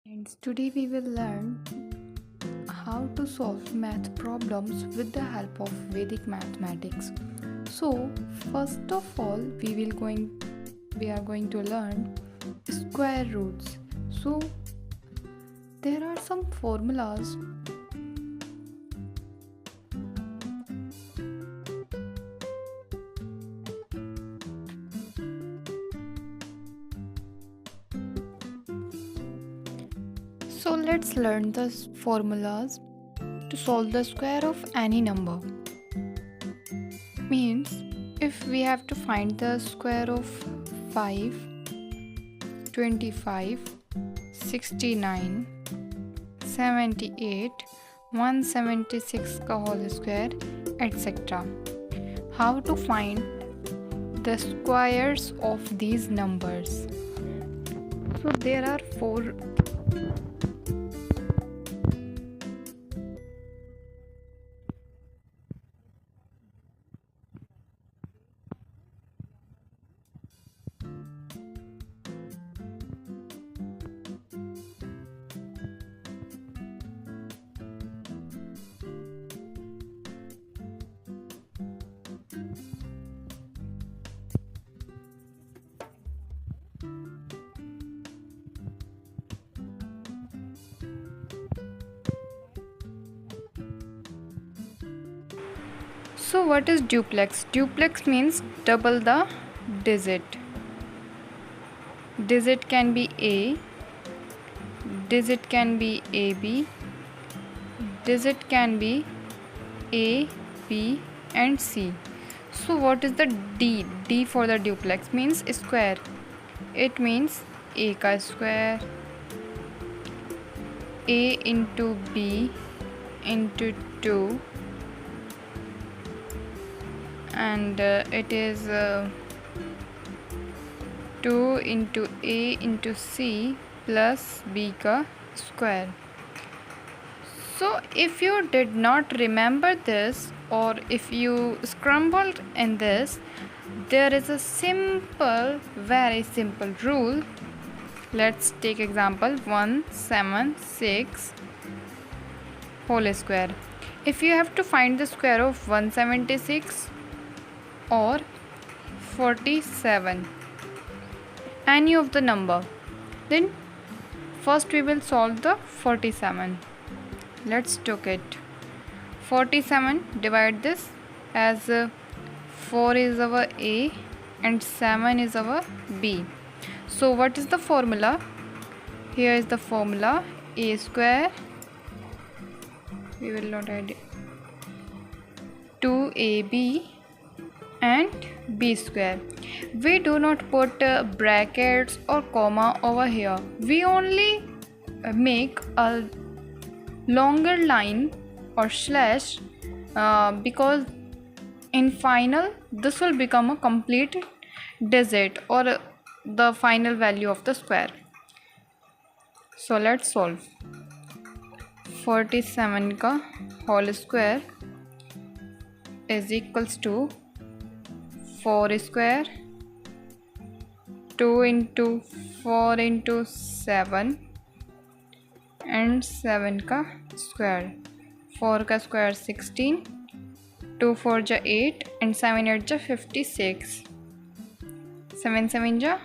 Friends, today we will learn how to solve math problems with the help of Vedic mathematics. So, first of all, we are going to learn square roots. So, there are some formulas. So, let's learn the formulas to solve the square of any number. Means if we have to find the square of 5, 25, 69, 78, 176 का whole square, etc. How to find the squares of these numbers? So there are four. So what is duplex? Duplex means double the digit. Digit can be A, digit can be AB, digit can be A, B and C. So what is the D? D for the duplex means square. It means A ka square, A into B into 2, and it is 2 into A into C plus B ka square. So if you did not remember this, or if you scrambled in this, there is a very simple rule. Let's take example 176 whole square. If you have to find the square of 176 or 47, any of the number, then first we will solve the 47. Let's take it. 47, divide this as 4 is our A and 7 is our B. So what is the formula? Here is the formula: A square, we will not add 2AB and B square. We do not put brackets or comma over here. We only make a longer line or slash because in final this will become a complete digit or the final value of the square. So let's solve. 47 ka whole square is equals to 4 square, 2 into 4 into 7 and 7 ka square. 4 ka square 16, 2 4 ja 8 and 7 8 ja 56, 7 7 ja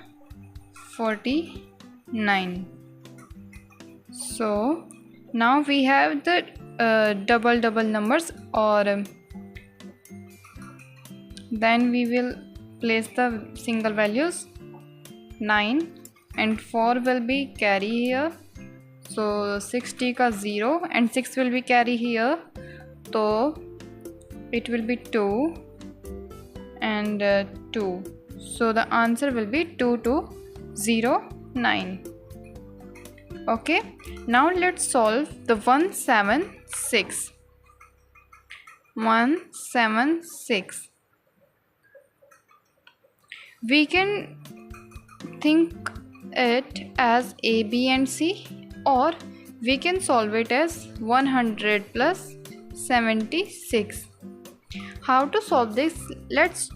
49. So now we have the double numbers, or then we will place the single values. 9 and 4 will be carry here, so 60 ka 0 and 6 will be carry here, so it will be 2 and 2. So the answer will be 2209. Okay, now let's solve the 176. 176. We can think it as A, B and C, or we can solve it as 100 plus 76. How to solve this? Let's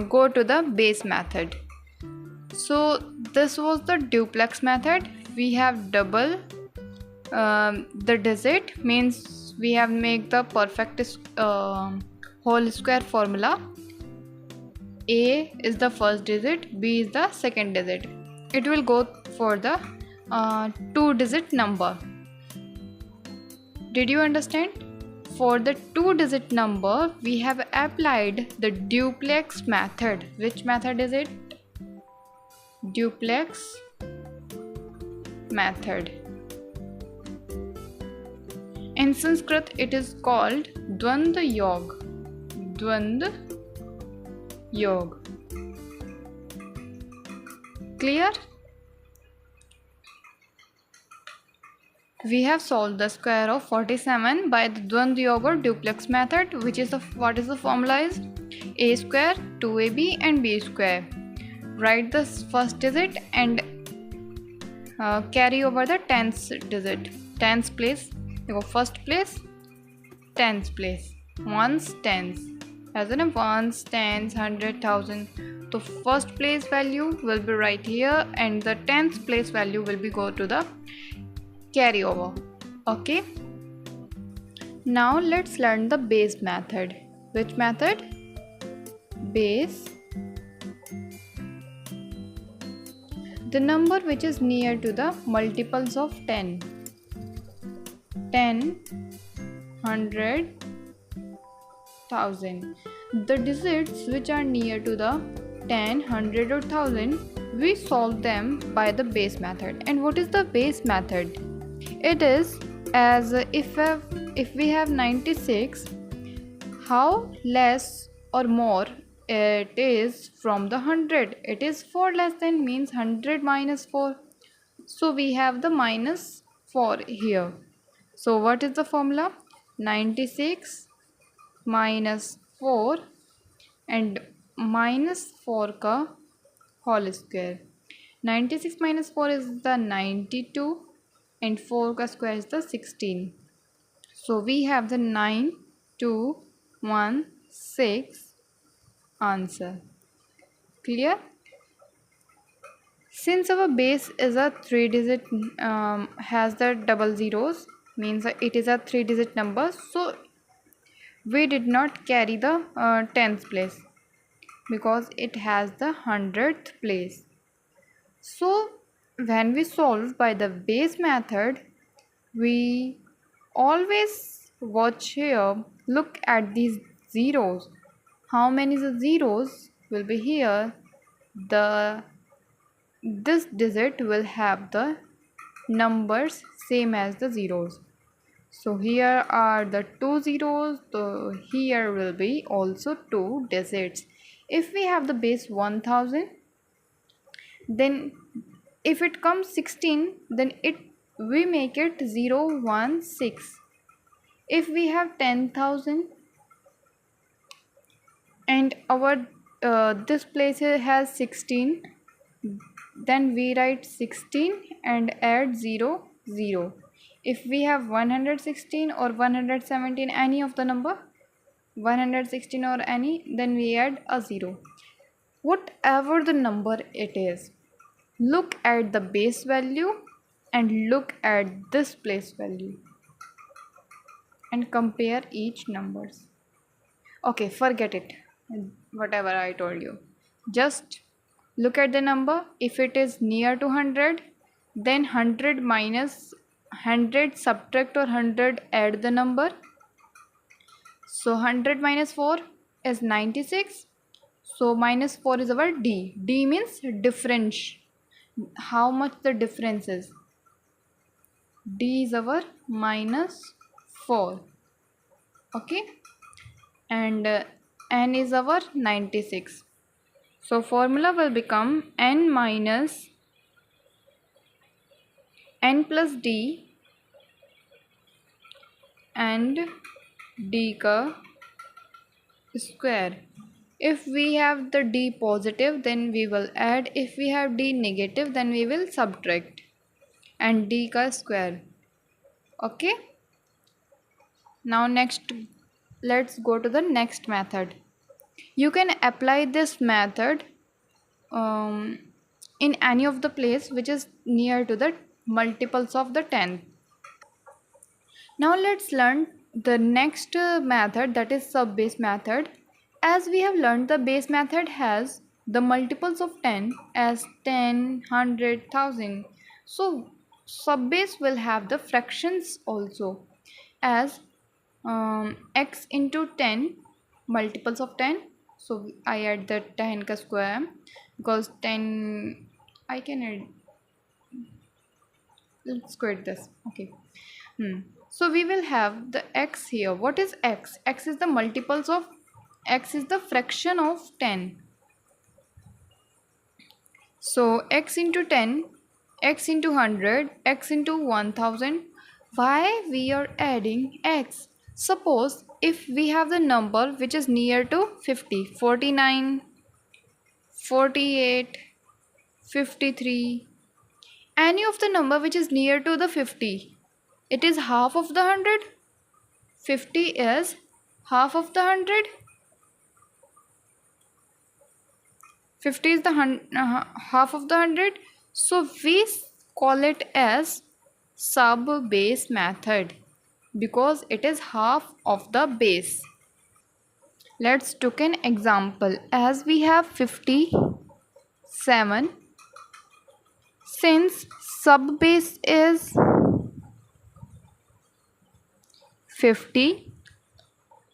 go to the base method. So this was the duplex method we have double the digit, means we have make the perfect whole square formula. A is the first digit, B is the second digit. It will go for the two digit number. Did you understand? For the two digit number, we have applied the duplex method. Which method is it? Duplex method. In Sanskrit, it is called Dvandva Yog. Dvandva Yog. Clear? We have solved the square of 47 by the Dvandva Yog or duplex method, which is what is the formula is a square, 2ab and b square. Write the first digit and carry over the tens digit. Tens place, first place, tens place, ones, tens, as in ones, tens, 100,000. So first place value will be right here and the tens place value will be go to the carryover. Okay, now let's learn the base method. Which method? Base. The number which is near to the multiples of 10. 10, 100, 1000. The digits which are near to the 10, 100 or 1000, we solve them by the base method. And what is the base method? It is as if we have 96, how less or more it is from the 100. It is 4 less than, means 100 minus 4. So we have the minus 4 here. So what is the formula? 96 minus 4 and minus 4 ka whole square. 96 minus 4 is the 92 and 4 ka square is the 16. So we have the 9216 answer. Clear? Since our base is a 3-digit has the double zeros, means it is a 3-digit number, so we did not carry the 10th place because it has the 100th place. So when we solve by the base method, we always watch here, look at these zeros. How many zeros will be here? This digit will have the numbers same as the zeros. So here are the 2 zeros, so here will be also 2 digits. If we have the base 1000, then if it comes 16, then we make it 016. If we have 10,000 and our this place has 16, then we write 16 and add 0 0. If we have 116 or 117, any of the number 116 or any, then we add a 0. Whatever the number it is, look at the base value and look at this place value and compare each numbers. Okay, forget it, whatever I told you. Just look at the number. If it is near to 100, then 100 minus 100 subtract or 100 add the number. So 100 minus 4 is 96. So minus 4 is our D. D means difference. How much the difference is? D is our minus 4. Okay. And N is our 96. So formula will become N minus N plus D and D ka square. If we have the D positive, then we will add. If we have D negative, then we will subtract. And D ka square. Okay. Now next, let's go to the next method. You can apply this method in any of the place which is near to the multiples of the 10. Now let's learn the next method, that is sub-base method. As we have learned, the base method has the multiples of 10 as 10, 100, 1000. So sub-base will have the fractions also as x into 10, multiples of 10. So I add the 10 ka square because 10 I can add. Let's quit this. Okay. So we will have the x here. What is x? X is the multiples of, x is the fraction of 10. So x into 10, x into 100, x into 1000. Why we are adding x? Suppose if we have the number which is near to 50, 49, 48, 53, any of the number which is near to the 50, it is half of the 100. 50 is half of the 100. 50 is the half of the 100. So we call it as sub base method because it is half of the base. Let's take an example. As we have 57, since sub base is 50,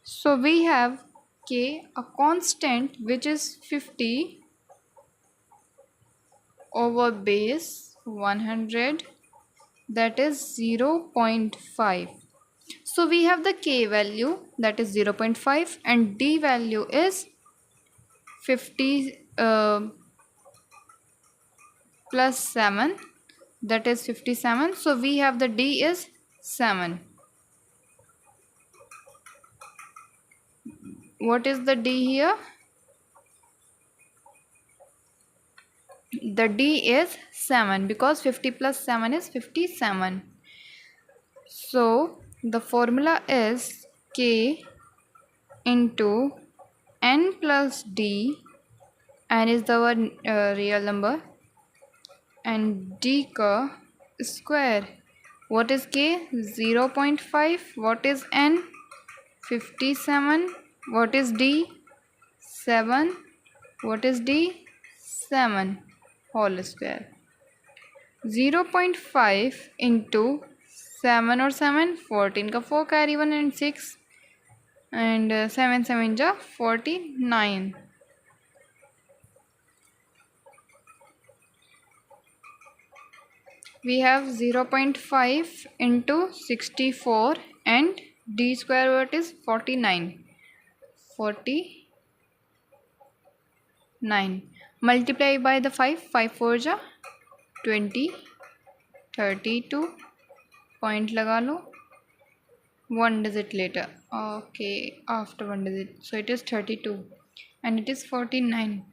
so we have k, a constant which is 50 over base 100, that is 0.5. So we have the k value, that is 0.5, and d value is 50 plus 7, that is 57. So we have the d is 7. What is the d here? The d is 7 because 50 plus 7 is 57. So the formula is k into n plus d, n is the real number, and d ka square. What is k? 0.5. What is n? 57. What is d? 7. What is d? 7 whole square. 0.5 into 7 or 7, 14 ka 4 carry 1 and 6, and 7 7 ja 49. We have 0.5 into 64 and d square root is 49. 49. Multiply by the 5. 5 4 ja 20. 32. Point laga lo. One digit later. Okay, after one digit. So it is 32 and it is 49.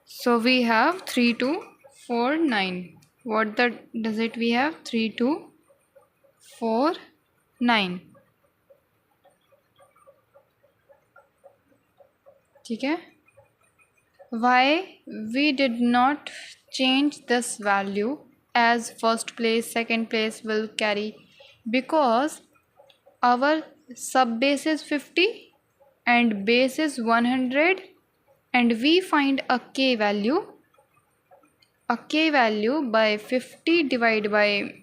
So we have 3249. What the digit we have? 3249. Okay. Why we did not change this value as first place, second place will carry? Because our sub base is 50 and base is 100, and we find a k value by 50 divided by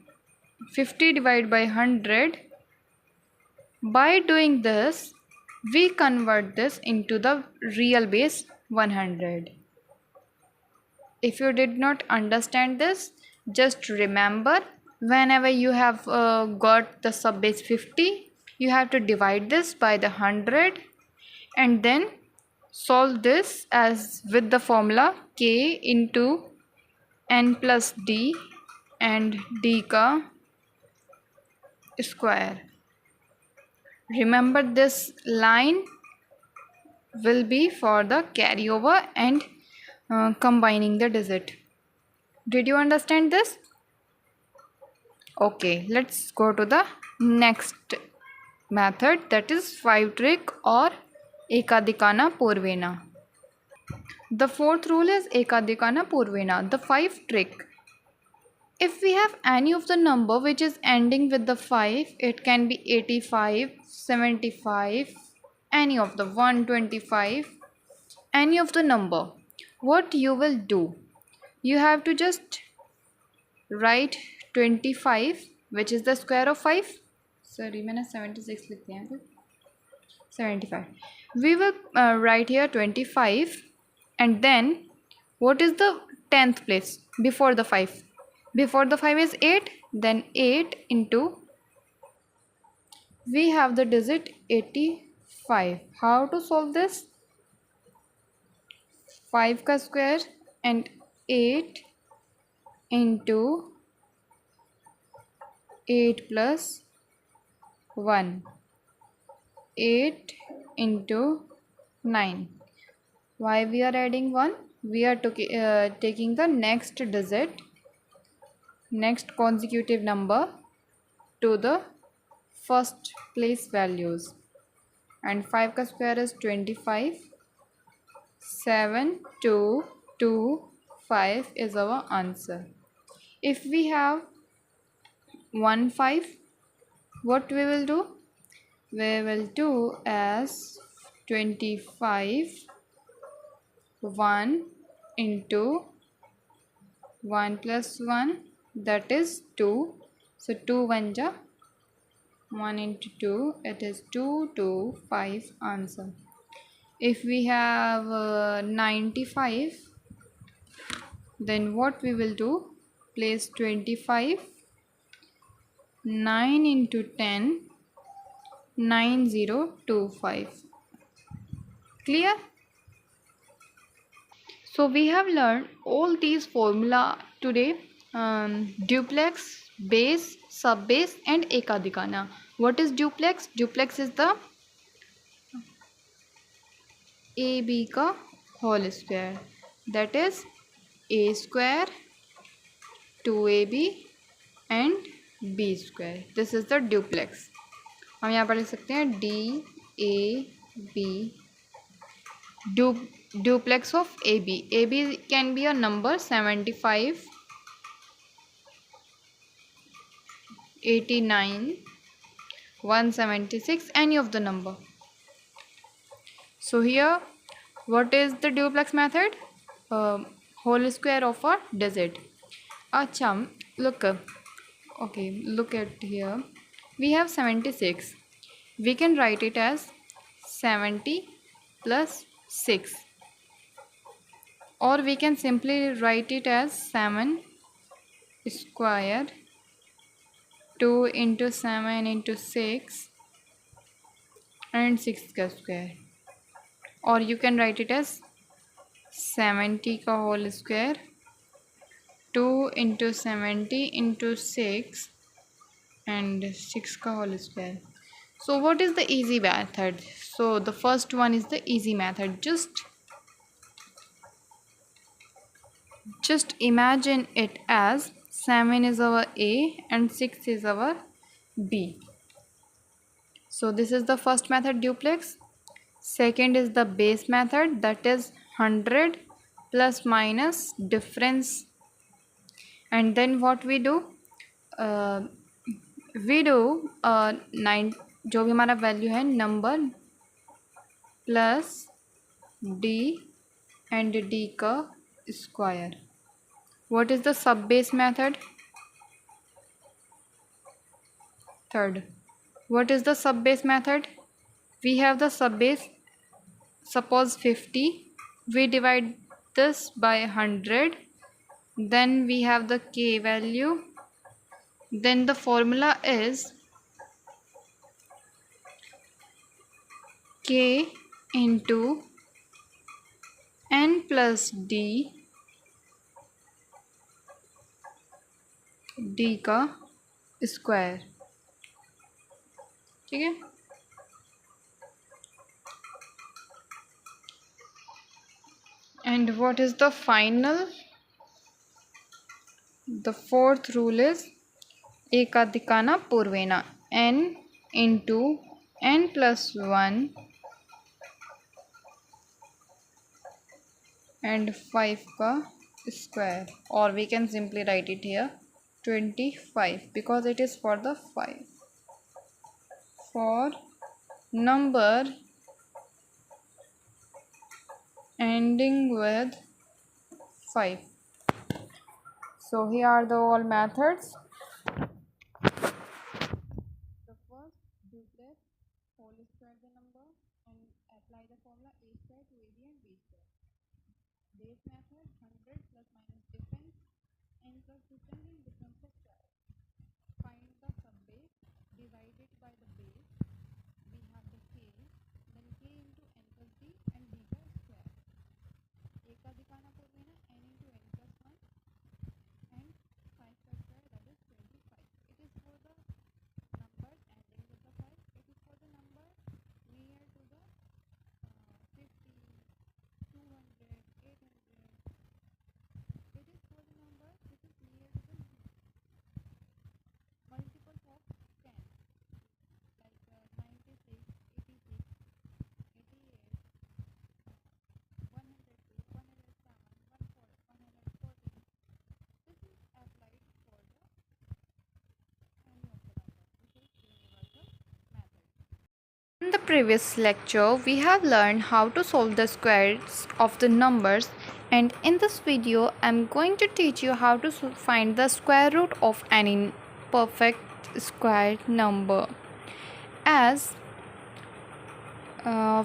100. By doing this, we convert this into the real base 100. If you did not understand this, just remember, whenever you have got the sub base 50, you have to divide this by the 100 and then solve this as with the formula k into n plus d and d ka square. Remember, this line will be for the carryover and combining the digit. Did you understand this? Okay, let's go to the next method, that is 5 trick or ekadikana purvena. The fourth rule is ekadikana purvena. The 5 trick if we have any of the number which is ending with the 5, it can be 85, 75, any of the 125, any of the number. What you will do, you have to just write 25, which is the square of 5. Sorry, मैंने 76 लिख दिया है. 75. We will write here 25, and then what is the 10th place before the 5? Before the 5 is 8, then 8 into, we have the digit 85. How to solve this? 5 का square and 8 into 8 plus 1. 8 into 9. Why we are adding 1? We are taking the next digit, next consecutive number to the first place values. And 5 का square is 25. 7, 2, 2, 5 is our answer. If we have 1, 5, what we will do? We will do as 25 1 into 1 plus 1, that is 2. So 2 1 ja 1 into 2, it is 2, 2, 5 answer. If we have 95, then what we will do? Place 25, 9 into 10, 9025. Clear? So we have learned all these formula today, duplex, base, subbase and ekadikana. What is duplex? Duplex is the AB का whole square, that is A square, 2AB and B square. This is the duplex. हम यहाँ पर लिख सकते हैं DAB, duplex of AB. AB can be a number 75, 89, 176, any of the number. So here, what is the duplex method? Whole square of a digit. Acha, look. Okay, look at here. We have 76. We can write it as 70 plus 6. Or we can simply write it as 7 square, 2 into 7 into 6 and 6 का square. Or you can write it as 70 का whole square, 2 into 70 into 6 and 6 का whole square. So what is the easy method? So the first one is the easy method. Just imagine it as 7 is our A and 6 is our B. So this is the first method, duplex. Second is the base method, that is 100 plus minus difference. And then what we do? We do 9, जो भी हमारा value है, number plus D and D का square. What is the sub base method? Third. What is the sub base method? We have the sub base, suppose 50, we divide this by 100, then we have the K value, then the formula is K into N plus D, D का square. ठीक है? And what is the final? The fourth rule is ekadikana purvena, n into n plus 1 and 5 का square, or we can simply write it here 25 because it is for the 5. For number ending with 5. So here are the all methods. The first, duplex, whole square the number and apply the formula a square to ab and b square. Base method, 100 plus minus difference n plus distance and difference of square. Find the subbase, divide it by the base. We have the k, then k into n plus b and b का square. A का दिखाना पड़ेगा ना n into n plus 1 and 5 का square, that is 25. It is for the number ending with the 5. It is for the number near to the 50, 200, 800. It is for the number which is near to the multiple of 10, like 96, 86, 88, 102, 107, 114. This is applied for the any of the number, which is universal method. In the previous lecture, we have learned how to solve the squares of the numbers, and in this video, I am going to teach you how to find the square root of any perfect square number. As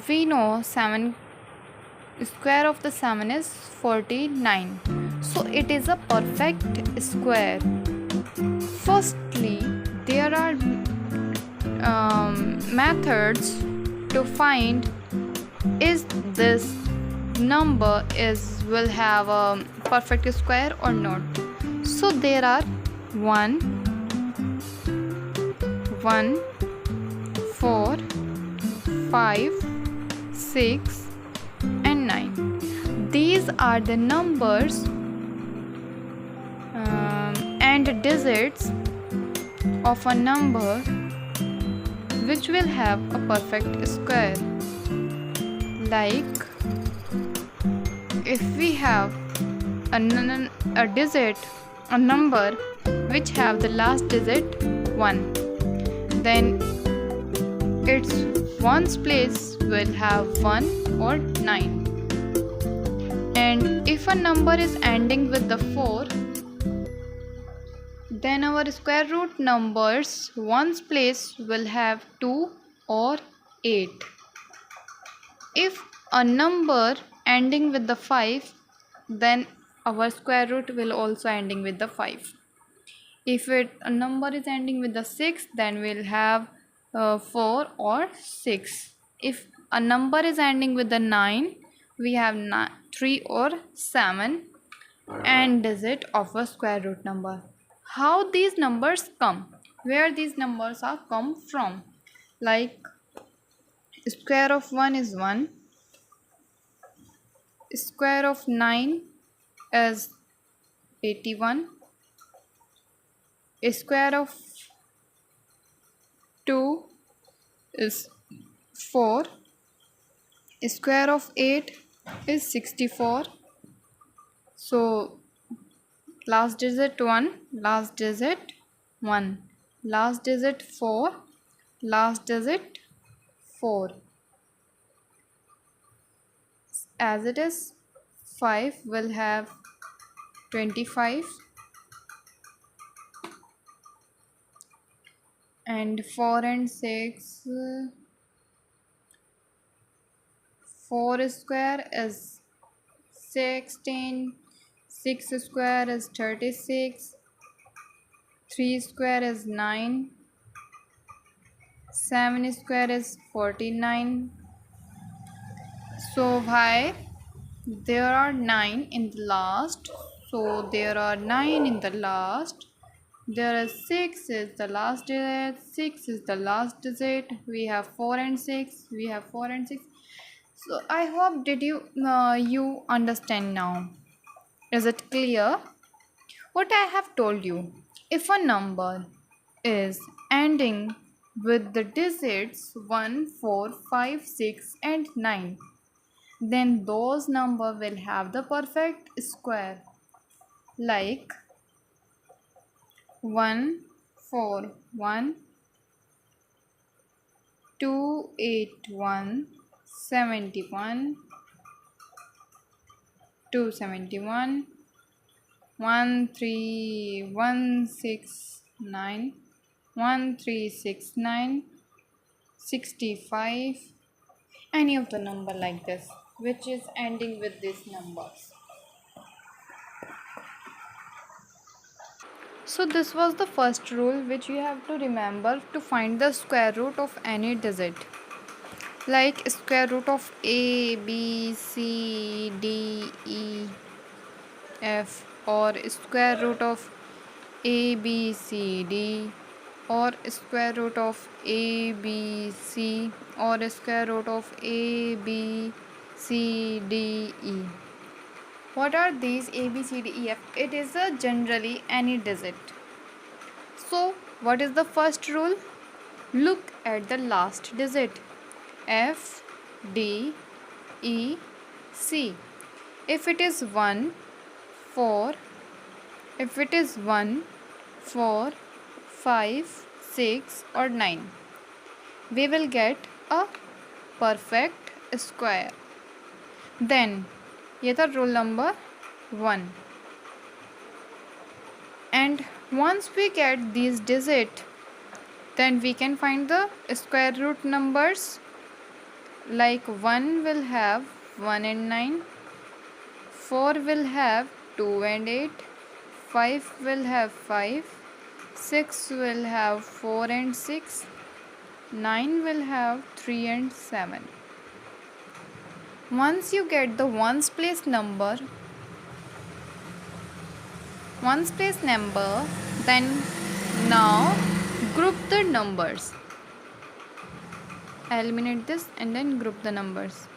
we know, 7 square of the 7 is 49. So it is a perfect square. Firstly, there are methods to find is this number will have a perfect square or not. So there are 1, 4, 5, 6 and 9. These are the numbers and digits of a number which will have a perfect square. Like if we have a digit, a number which have the last digit 1, then its ones place will have 1 or 9. And if a number is ending with the 4, then our square root numbers ones place will have 2 or 8. If a number ending with the 5, then our square root will also ending with the 5. If a number is ending with the 6, then we'll have 4 or 6. If a number is ending with the 9, we have 3 or 7 and digit of a square root number. How these numbers come? Where these numbers are come from? Like square of 1 is 1. Square of 9 is 81. Square of 2 is 4. Square of 8 is 64. So last digit 1, last digit 1, last digit 4, last digit 4. As it is, 5 will have 25 and 4 and 6. 4 square is 16, 6 square is 36, 3 square is 9, 7 square is 49. So why there are 9 in the last? So there are 9 in the last. There is 6 is the last digit, 6 is the last digit. We have 4 and 6. We have 4 and 6. So I hope did you understand now. Is it clear? What I have told you. If a number is ending with the digits 1, 4, 5, 6 and 9, then those number will have the perfect square. Like 141 281 71 271 13169 1369 65, any of the number like this which is ending with these numbers. So this was the first rule which you have to remember to find the square root of any digit, like square root of a b c d e f, or square root of a b c d, or square root of a b c, or square root of a b c d e. What are these a b c d e f? It is a generally any digit. So what is the first rule? Look at the last digit, f d e c. If it is 1 4, if it is 1 4 5 6 or 9, we will get a perfect square. Then ये था rule number 1. And once we get these digits, then we can find the square root numbers. Like 1 will have 1 and 9, 4 will have 2 and 8, 5 will have 5, 6 will have 4 and 6, 9 will have 3 and 7. Once you get the ones place number, then now group the numbers. Eliminate this and then group the numbers.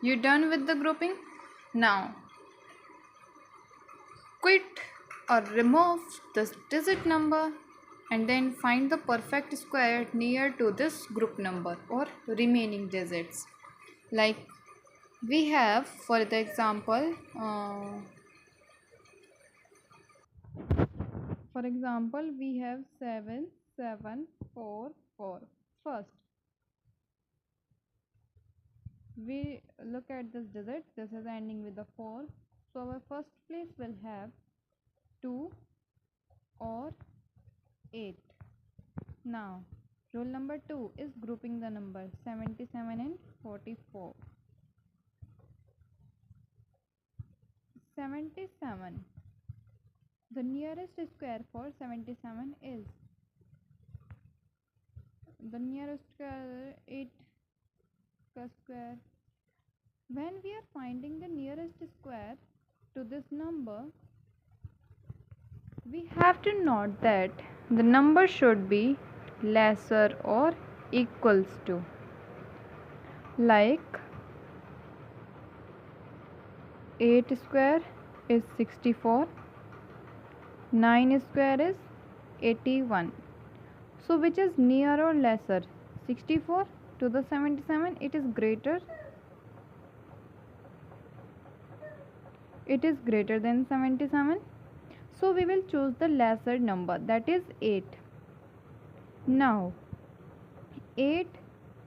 You done with the grouping? Now quit or remove this digit number and then find the perfect square near to this group number or remaining digits. Like we have, for the example, we have 7 7 4 4. First we look at this digit, this is ending with a 4, so our first place will have 2 or 8. Now rule number 2 is grouping the numbers 77 and 44. 77, the nearest square for 77 is, the nearest square 8 square. When we are finding the nearest square to this number, we have to note that the number should be lesser or equals to, like 8 square is 64, 9 square is 81. So which is near or lesser? 64 to the 77, it is greater than 77. So we will choose the lesser number, that is 8. Now 8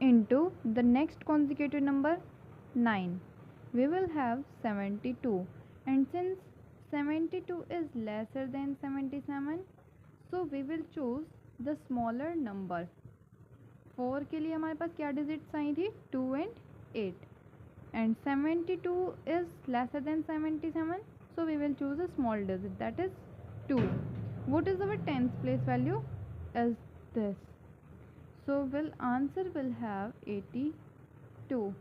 into the next consecutive number 9, we will have 72, and since 72 is lesser than 77, so we will choose the smaller number. 4 के लिए हमारे पास क्या digits आई थी? 2 and 8, and 72 is lesser than 77, so we will choose a small digit, that is 2. What is our 10th place value? Is this. So answer will have 82.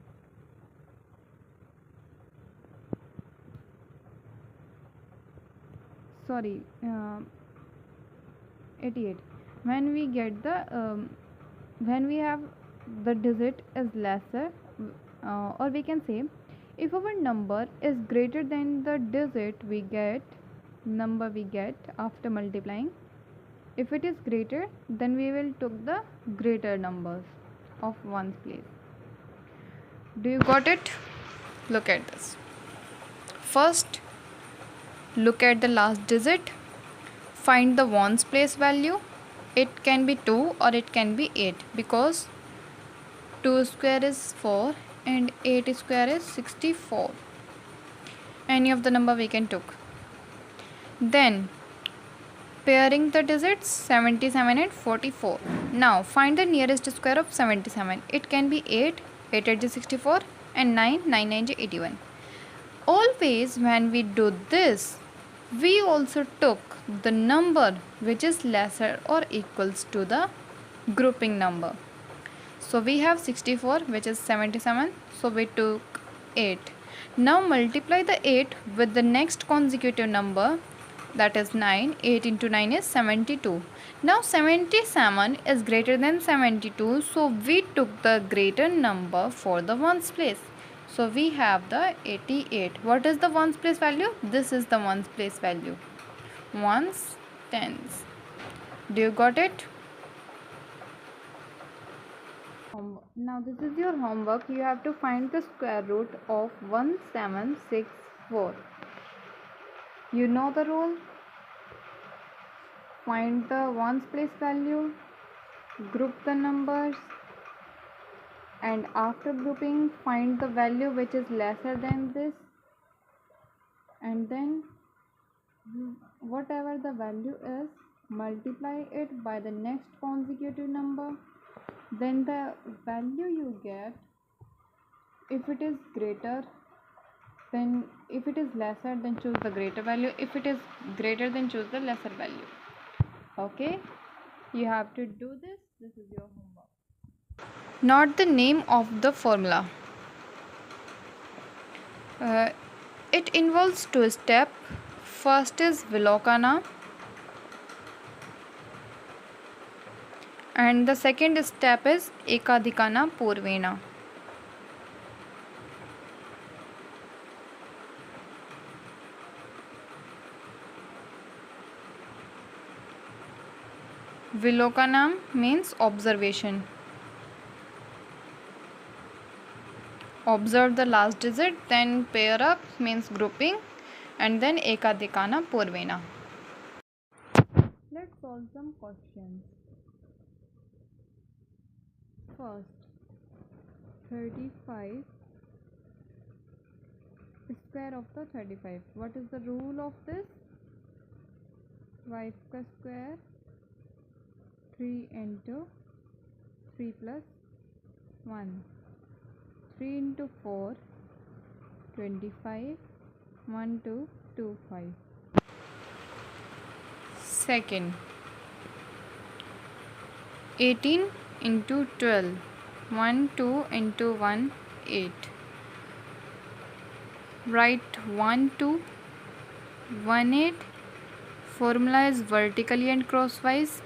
Sorry, 88. When we get the when we have the digit is lesser, or we can say if our number is greater than the digit we get after multiplying, If it is greater, then we will took the greater numbers of ones place. Do you got it? Look at this. First, look at the last digit. Find the ones place value. It can be 2 or it can be 8 because 2 square is 4 and 8 square is 64. Any of the number we can took. Then pairing the digits 77 and 44. Now find the nearest square of 77. It can be 8, 8 is 64 and 9, 9 is 81. Always when we do this, we also took the number which is lesser or equals to the grouping number. So we have 64 which is 77, so we took 8. Now multiply the 8 with the next consecutive number, that is 9. 8 into 9 is 72. Now 77 is greater than 72, so we took the greater number for the ones place. So we have the 88. What is the ones place value? This is the ones place value. Ones, tens. Do you got it? Now this is your homework. You have to find the square root of 1764. You know the rule. Find the ones place value, group the numbers, and after grouping find the value which is lesser than this, and then whatever the value is, multiply it by the next consecutive number. Then the value you get, if it is greater, then if it is lesser, then choose the greater value. If it is greater, then choose the lesser value. Okay, you have to do this. This is your homework. Not the name of the formula. It involves two steps. First is Vilokana and the second step is Ekadikana Purvena. Vilokanam means observation. Observe the last digit, then pair up means grouping, and then Ekadikana Purvena. Let's solve some questions. First, 35 square of the 35. What is the rule of this? 5 ka square 3 into 3 plus 1. 3 into 4 25. 1 2 2 5. Second, 18 into 12. 1 2 into 1 8. Write 1 2 1 8. Formula is vertically and crosswise.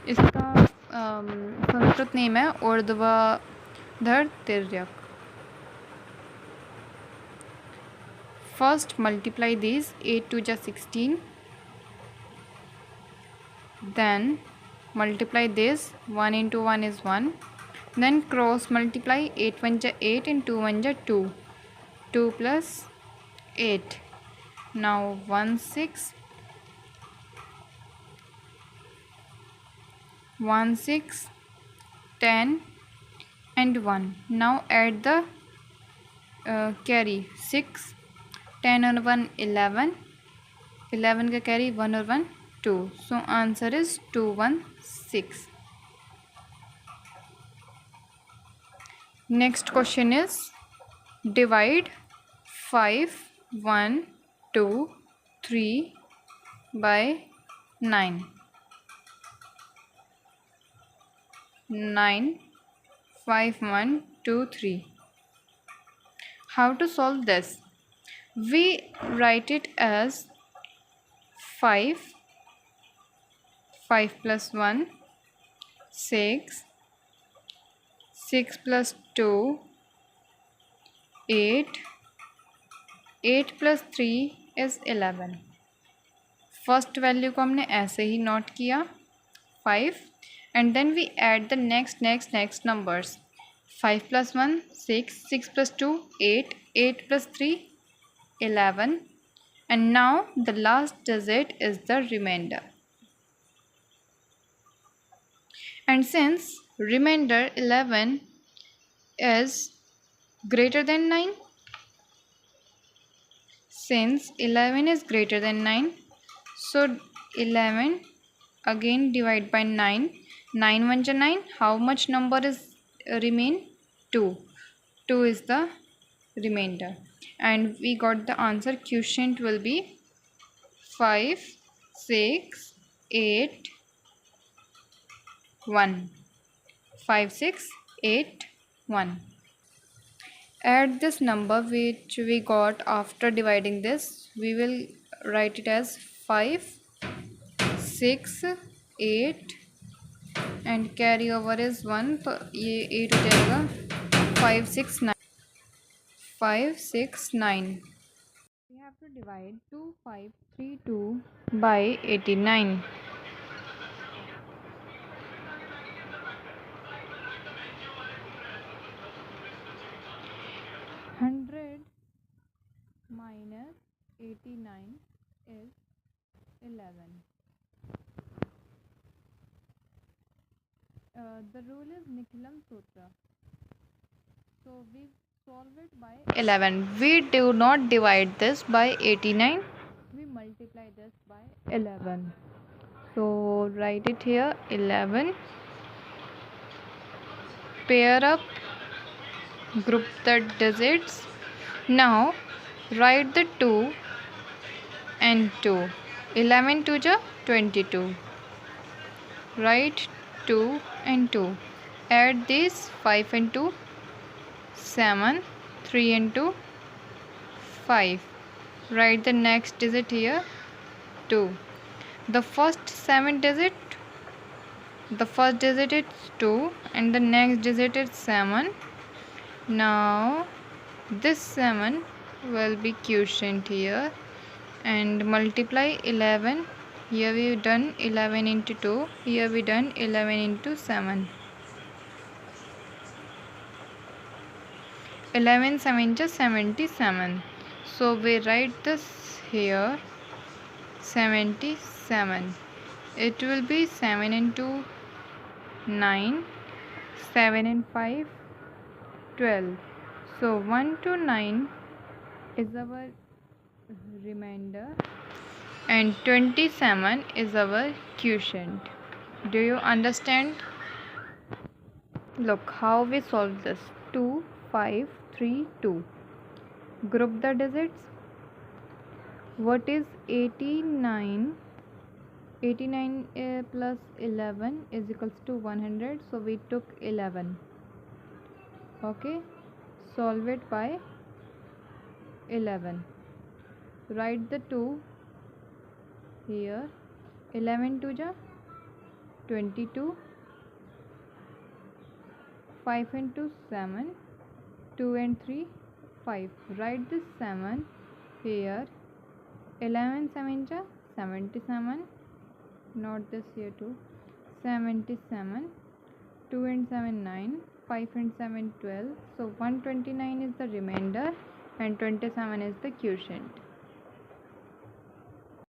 इसका Sanskrit name है ऊर्ध्वाधर तिर्यक. First multiply these. 8 2 is 16. Then multiply this. 1 into 1 is 1. Then cross multiply. 8 1 is 8 and 2 1 is 2. 2 plus 8. Now 1 6. 1 6 10 and 1. Now add the carry 6. 10 और 1 11. 11 का carry 1 और 1 2. So answer is 216. Next question is divide 5 1 2 3 by 9. 9 5 1 2 3. How to solve this? We write it as 5 5 plus 1 6 6 plus 2 8, 8 plus 3 is 11. First value को हमने ऐसे ही note किया 5 and then we add the next numbers 5 plus 1 6, 6 plus 2 8, 8 plus 3 11 and now the last digit is the remainder. And since remainder 11 is greater than 9, since 11 is greater than 9, so 11 again divide by 9. 9 1 is 9. How much number is remain? 2. 2 is the remainder. And we got the answer. Quotient will be 5 6 8 1. 5 6 8 1. Add this number which we got after dividing this. We will write it as 5 6 8 and carry over is 1, तो ये 8 हो जाएगा 5 6 9 5 6 9. We have to divide 2532 by 89. 100 minus 89 is 11. The rule is Nikhilam Sutra. So we solve it by 11. We do not divide this by 89. We multiply this by 11. So write it here 11. Pair up. Group the digits. Now write the 2 and 2. 11 2 ja 22. Write 2 and 2. Add this 5 and 2 7, 3 and 2 5. Write the next digit here 2. The first digit is 2 and the next digit is 7. Now this 7 will be quotient here and multiply 11. Here we have done 11 into 2. Here we done 11 into 7. 11 7 is 77. So we write this here 77. It will be 7 into 9, 7 and 5 12. So 1 to 9 is our remainder and 27 is our quotient. Do you understand? Look how we solve this. 2 5 3 2. Group the digits. What is 89? 89 plus 11 is equals to 100. So we took 11. Okay. Solve it by 11. Write the 2 here. 11 2 ja 22. 5 and 2 7. 2 and 3 5. Write this 7 here. 11 7 ja 77. Not this here too. 77. 2 and 7 9. 5 and 7 12. So 129 is the remainder and 27 is the quotient.